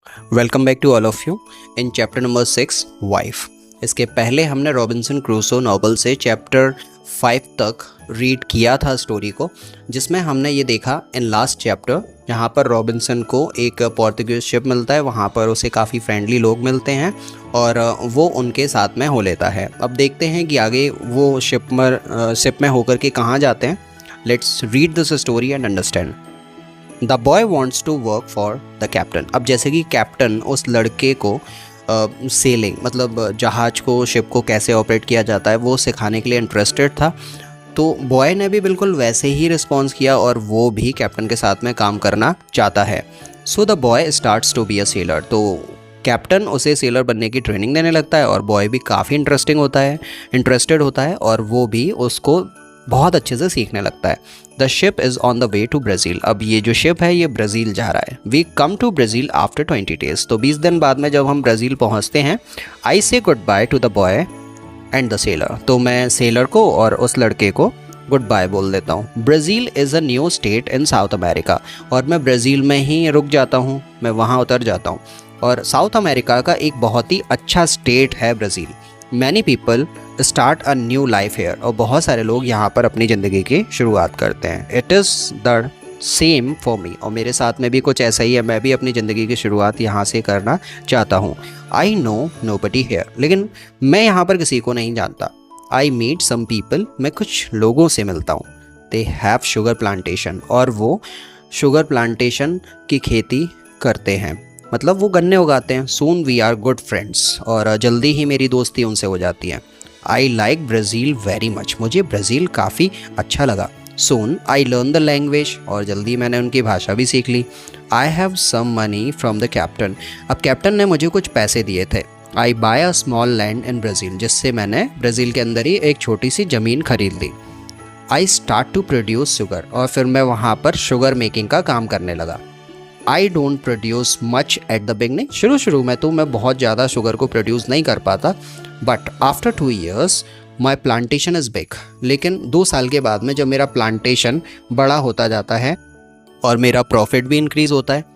Welcome back to all of you. In chapter number 6 wife, इसके पहले हमने Robinson Crusoe novel से chapter 5 तक रीड किया था स्टोरी को, जिसमें हमने ये देखा इन लास्ट चैप्टर जहाँ पर रॉबिन्सन को एक पोर्तुगीज शिप मिलता है। वहाँ पर उसे काफ़ी फ्रेंडली लोग मिलते हैं और वो उनके साथ में हो लेता है। अब देखते हैं कि आगे वो शिप में होकर के कहाँ जाते हैं। Let's read this story and understand. The boy wants to work for the captain. अब जैसे कि कैप्टन उस लड़के को सेलिंग मतलब जहाज़ को, शिप को कैसे ऑपरेट किया जाता है वो सिखाने के लिए इंटरेस्टेड था। तो बॉय ने भी बिल्कुल वैसे ही रिस्पॉन्स किया और वो भी कैप्टन के साथ में काम करना चाहता है। So the boy starts to be a sailor. तो कैप्टन उसे सेलर बनने की ट्रेनिंग देने लगता है और बॉय भी काफ़ी इंटरेस्टेड होता है और वो भी उसको बहुत अच्छे से सीखने लगता है। The ship is on the way to Brazil. अब ये जो शिप है ये ब्राज़ील जा रहा है। We come to Brazil after 20 days. तो 20 दिन बाद में जब हम ब्राज़ील पहुंचते हैं, आई से good by two the boy and the seller. तो मैं सेलर को और उस लड़के को गुड बाय बोल देता हूँ। Brazil is a new state in south America. और मैं ब्राज़ील में ही रुक जाता हूँ, मैं वहाँ उतर जाता हूँ। और साउथ अमेरिका का एक बहुत ही अच्छा स्टेट है Brazil. Many people start a new life hair. और बहुत सारे लोग यहाँ पर अपनी ज़िंदगी की शुरुआत करते हैं। It is the same for me. और मेरे साथ में भी कुछ ऐसा ही है, मैं भी अपनी ज़िंदगी की शुरुआत यहाँ से करना चाहता हूँ। I know nobody here. लेकिन मैं यहाँ पर किसी को नहीं जानता। I meet some people. मैं कुछ लोगों से मिलता हूँ। They have sugar plantation. और वो शुगर प्लांटेशन की खेती करते हैं, मतलब वो गन्ने उगाते हैं। Soon we are good friends. और जल्दी ही मेरी दोस्ती उनसे हो जाती है। I like Brazil very much. मुझे ब्राज़ील काफ़ी अच्छा लगा। Soon I learn the language. और जल्दी मैंने उनकी भाषा भी सीख ली। I have some money from the captain. अब कैप्टन ने मुझे कुछ पैसे दिए थे। I buy a small land in Brazil. जिससे मैंने ब्राज़ील के अंदर ही एक छोटी सी ज़मीन खरीद ली। I start to produce sugar. और फिर मैं वहाँ पर शुगर मेकिंग का काम करने लगा। I don't produce much at the beginning. शुरू में तो मैं बहुत ज़्यादा शुगर को प्रोड्यूस नहीं कर पाता, but after 2 years my plantation is big. लेकिन 2 साल के बाद में जब मेरा प्लांटेशन बड़ा होता जाता है और मेरा प्रॉफिट भी इंक्रीज़ होता है,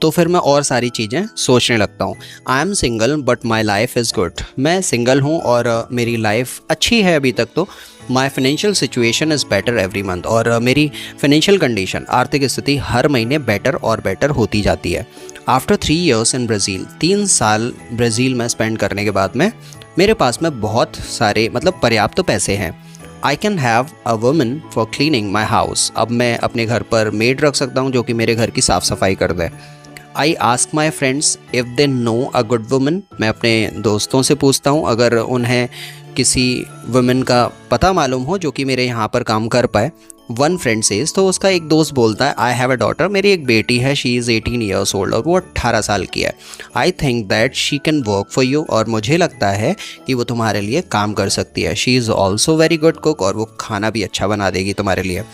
तो फिर मैं और सारी चीज़ें सोचने लगता हूँ। I am single but my life is good. मैं सिंगल हूँ और मेरी लाइफ अच्छी है अभी तक तो। माई financial situation is better every month. और मेरी फाइनेंशियल कंडीशन, आर्थिक स्थिति हर महीने बेटर और बेटर होती जाती है। आफ्टर 3 years इन ब्राज़ील। 3 साल ब्राज़ील में स्पेंड करने के बाद में मेरे पास में बहुत सारे मतलब पर्याप्त पैसे हैं। I can have a woman for cleaning my house. अब मैं अपने घर पर मेड रख सकता हूँ जो कि मेरे घर की साफ़ सफाई कर दे। I ask my friends if they know a good woman. मैं अपने दोस्तों से पूछता हूँ अगर उन्हें किसी वुमेन का पता मालूम हो जो कि मेरे यहाँ पर काम कर पाए। One friend says. तो उसका एक दोस्त बोलता है आई हैव अ डॉटर। मेरी एक बेटी है, शी इज़ 18 years old और वो 18 साल की है। I think that she can work for you. और मुझे लगता है कि वो तुम्हारे लिए काम कर सकती है। She is also very good cook. और वो खाना भी अच्छा बना देगी तुम्हारे लिए।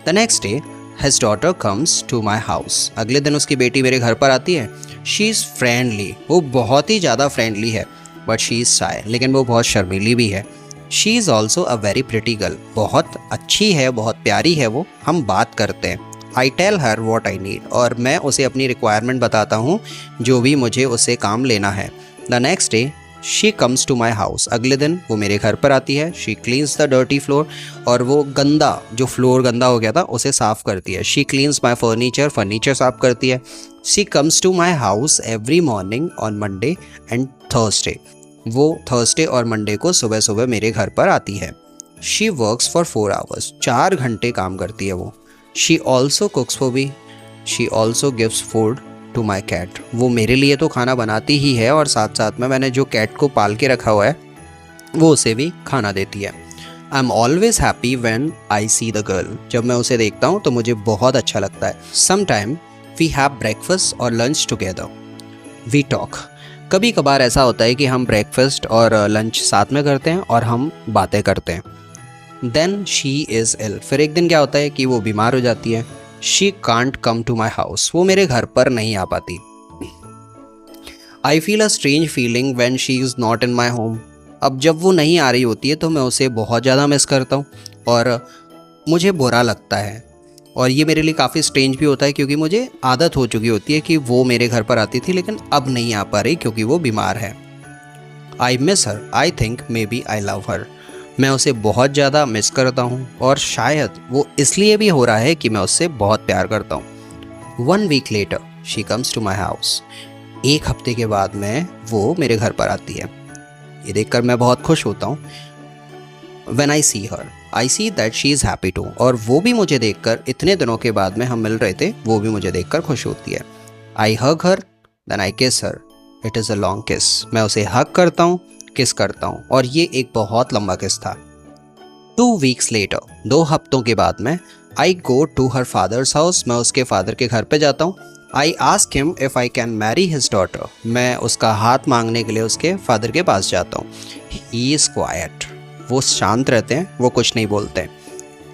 The next day his daughter comes to my house. अगले दिन उसकी बेटी मेरे घर पर आती है। She is friendly. वो बहुत ही ज़्यादा फ्रेंडली है, बट शी इज़ शाय। लेकिन वो बहुत शर्मीली भी है। She is also a very pretty girl. बहुत अच्छी है, बहुत प्यारी है वो। हम बात करते हैं। I tell her what I need. और मैं उसे अपनी रिक्वायरमेंट बताता हूँ जो भी मुझे उससे काम लेना है। The next day she comes to my house. अगले दिन वो मेरे घर पर आती है। She cleans the dirty floor. और वो जो फ्लोर गंदा हो गया था उसे साफ़ करती है। शी क्लीन्स माई फर्नीचर साफ़ करती है। She comes to my house every morning on Monday and Thursday. वो थर्सडे और मंडे को सुबह सुबह मेरे घर पर आती है। She works for 4 hours। 4 घंटे काम करती है वो। She also cooks for me. She also gives food to my cat. वो मेरे लिए तो खाना बनाती ही है और साथ साथ में मैंने जो कैट को पाल के रखा हुआ है वो उसे भी खाना देती है। I am always happy when I see the girl. जब मैं उसे देखता हूँ तो मुझे बहुत अच्छा लगता है। Some time we have breakfast और लंच टुगेदर। We talk. कभी कभार ऐसा होता है कि हम ब्रेकफास्ट और लंच साथ में करते हैं और हम बातें करते हैं। देन शी इज़ इल। फिर एक दिन क्या होता है कि वो बीमार हो जाती है। She can't come to my house. वो मेरे घर पर नहीं आ पाती। I feel a strange feeling when she is not in my home. अब जब वो नहीं आ रही होती है तो मैं उसे बहुत ज़्यादा मिस करता हूँ और मुझे बुरा लगता है। और ये मेरे लिए काफ़ी स्ट्रेंज भी होता है क्योंकि मुझे आदत हो चुकी होती है कि वो मेरे घर पर आती थी लेकिन अब नहीं आ पा रही क्योंकि वो बीमार है। I miss her, I think maybe I love her. मैं उसे बहुत ज़्यादा मिस करता हूँ और शायद वो इसलिए भी हो रहा है कि मैं उससे बहुत प्यार करता हूँ। 1 week later she comes to my house. 1 हफ्ते के बाद में वो मेरे घर पर आती है। ये देखकर मैं बहुत खुश होता हूँ। When I see her, I see that she is happy too। और वो भी मुझे देखकर, इतने दिनों के बाद में हम मिल रहे थे, वो भी मुझे देखकर खुश होती है। I hug her, then I kiss her। It is a long kiss। मैं उसे हग करता हूँ, किस करता हूँ और ये एक बहुत लंबा किस था। 2 weeks later, 2 हफ्तों के बाद में I go to her father's house। मैं उसके फादर के घर पे जाता हूँ। I ask him if I can marry his daughter। मैं उसका हाथ मांगने के लिए उसके फादर के पास जाता हूँ। He is quiet। वो शांत रहते हैं, वो कुछ नहीं बोलते हैं।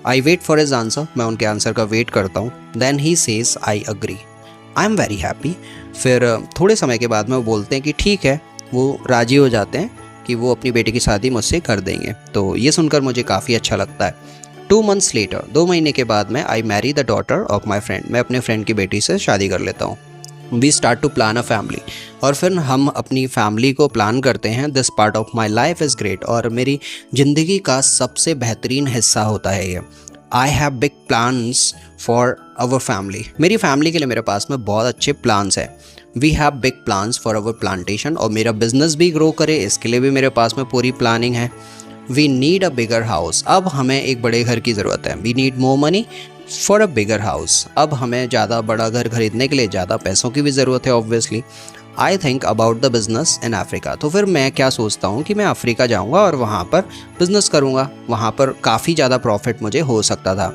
I wait for his answer. मैं उनके आंसर का वेट करता हूँ। Then he says I agree. I am very happy. फिर थोड़े समय के बाद में वो बोलते हैं कि ठीक है। वो राजी हो जाते हैं कि वो अपनी बेटी की शादी मुझसे कर देंगे। तो ये सुनकर मुझे काफ़ी अच्छा लगता है। 2 months later, 2 महीने के बाद में I marry the daughter of my friend. मैं अपने फ्रेंड की बेटी से शादी कर लेता हूँ। We start to plan a family. और फिर हम अपनी फैमिली को प्लान करते हैं। This part of my life is great. और मेरी ज़िंदगी का सबसे बेहतरीन हिस्सा होता है ये। I have big plans for our family. मेरी फैमिली के लिए मेरे पास में बहुत अच्छे प्लान्स हैं। We have big plans for our plantation. और मेरा बिजनेस भी ग्रो करे इसके लिए भी मेरे पास में पूरी प्लानिंग है। We need a bigger house. अब हमें एक बड़े घर की ज़रूरत है। We need more money for a bigger house. अब हमें ज़्यादा बड़ा घर खरीदने के लिए ज़्यादा पैसों की भी ज़रूरत है obviously. I think about the business in Africa. तो फिर मैं क्या सोचता हूँ कि मैं अफ्रीका जाऊँगा और वहाँ पर बिज़नेस करूँगा। वहाँ पर काफ़ी ज़्यादा प्रॉफिट मुझे हो सकता था।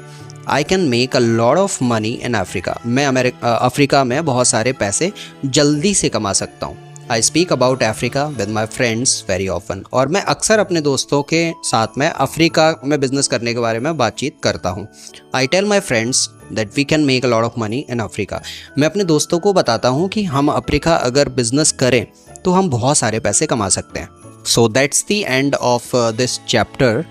I can make a lot of money in Africa. मैं अफ्रीका में बहुत सारे पैसे जल्दी से कमा सकता हूँ। I speak about Africa with my friends very often. और मैं अक्सर अपने दोस्तों के साथ में अफ्रीका में बिज़नेस करने के बारे में बातचीत करता हूँ। I tell my friends that we can make a lot of money in Africa. मैं अपने दोस्तों को बताता हूँ कि हम अफ्रीका अगर बिज़नेस करें तो हम बहुत सारे पैसे कमा सकते हैं। So that's the end of this chapter.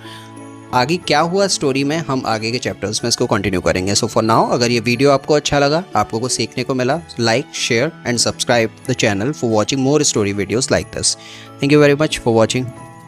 आगे क्या हुआ स्टोरी में हम आगे के चैप्टर्स में इसको कंटिन्यू करेंगे। सो फॉर नाउ, अगर ये वीडियो आपको अच्छा लगा, आपको कुछ सीखने को मिला, like, share and subscribe the channel for watching more story videos like this. Thank you very much for watching.